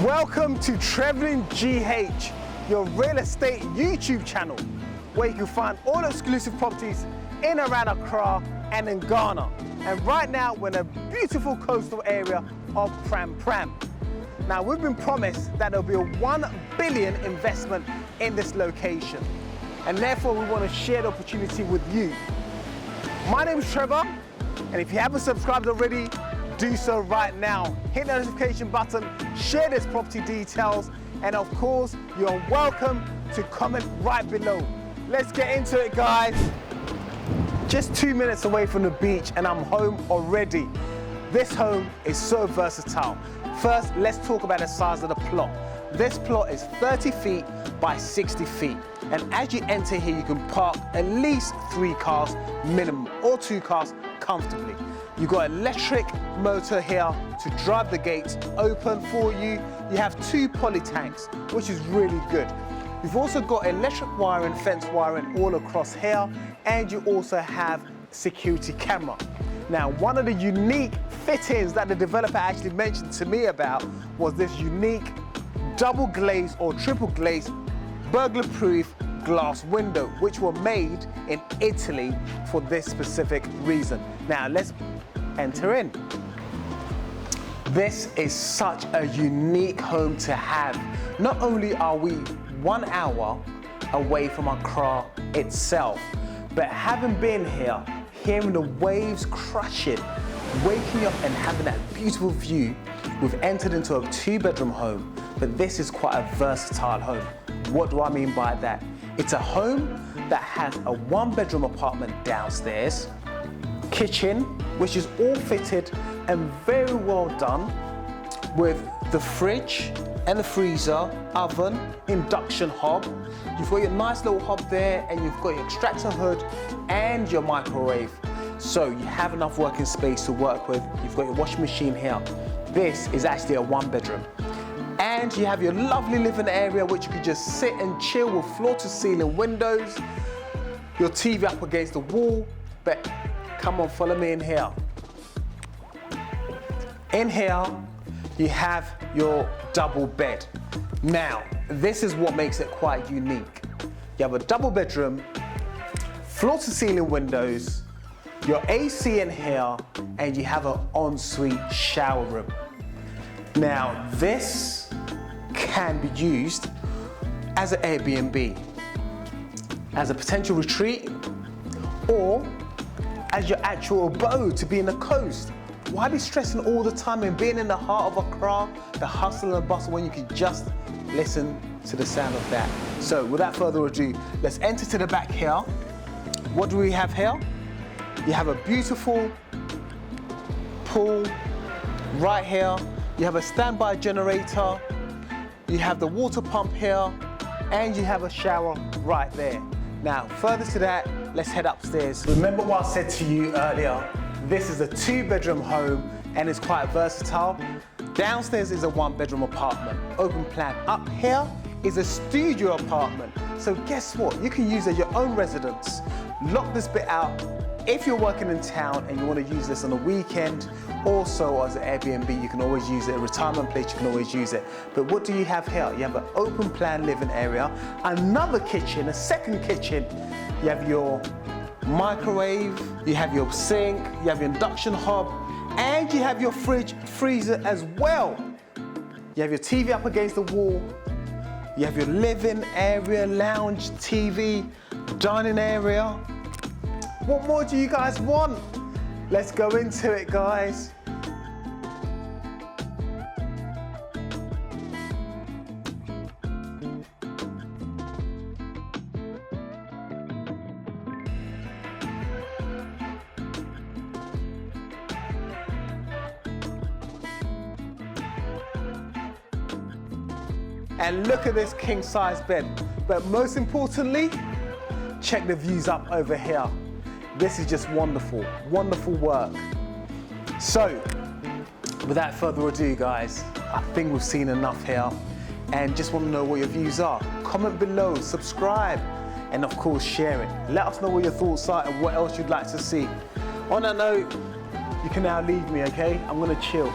Welcome to Trevlyn GH, your real estate YouTube channel, where you can find all exclusive properties in and around Accra and in Ghana. And right now, we're in a beautiful coastal area of Prampram. Now, we've been promised that there'll be a 1 billion investment in this location. And therefore, we want to share the opportunity with you. My name is Trevor, and if you haven't subscribed already, do so right now. Hit the notification button, share this property details, and of course, you're welcome to comment right below. Let's get into it, guys. Just 2 minutes away from the beach and I'm home already. This home is so versatile. First, let's talk about the size of the plot. This plot is 30 feet by 60 feet. And as you enter here, you can park at least 3 cars minimum, or 2 cars comfortably. You've got electric motor here to drive the gates open for you. You have 2 poly tanks, which is really good. You've also got electric wiring, fence wiring all across here, and you also have security camera. Now, one of the unique fittings that the developer actually mentioned to me about was this unique double glazed or triple glazed burglar-proof glass window, which were made in Italy for this specific reason. Now, let's enter in. This is such a unique home to have. Not only are we 1 hour away from Accra itself, but having been here, hearing the waves crashing, waking up and having that beautiful view, we've entered into a 2-bedroom home, but this is quite a versatile home. What do I mean by that? It's a home that has a 1-bedroom apartment downstairs, kitchen, which is all fitted and very well done, with the fridge and the freezer, oven, induction hob. You've got your nice little hob there, and you've got your extractor hood and your microwave. So you have enough working space to work with. You've got your washing machine here. This is actually a 1-bedroom. And you have your lovely living area, which you could just sit and chill with floor-to-ceiling windows, your TV up against the wall. But come on, follow me in here. In here, you have your double bed. Now, this is what makes it quite unique. You have a double bedroom, floor-to-ceiling windows, your AC in here, and you have an ensuite shower room. Now, this can be used as an Airbnb, as a potential retreat, or as your actual abode to be in the coast. Why be stressing all the time and being in the heart of Accra, the hustle and bustle, when you can just listen to the sound of that? So without further ado, let's enter to the back here. What do we have here? You have a beautiful pool right here. You have a standby generator. You have the water pump here, and you have a shower right there. Now, further to that, let's head upstairs. Remember what I said to you earlier? This is a 2-bedroom home and it's quite versatile. Downstairs is a 1-bedroom apartment, open plan. Up here is a studio apartment. So guess what? You can use it as your own residence. Lock this bit out. If you're working in town and you want to use this on a weekend, also as an Airbnb, you can always use it. A retirement place, you can always use it. But what do you have here? You have an open plan living area, another kitchen, a second kitchen. You have your microwave, you have your sink, you have your induction hob, and you have your fridge, freezer as well. You have your TV up against the wall. You have your living area, lounge, TV, dining area. What more do you guys want? Let's go into it, guys. And look at this king-size bed. But most importantly, check the views up over here. This is just wonderful, wonderful work. So, without further ado, guys, I think we've seen enough here, and just want to know what your views are. Comment below, subscribe, and of course, share it. Let us know what your thoughts are and what else you'd like to see. On that note, you can now leave me, okay? I'm gonna chill.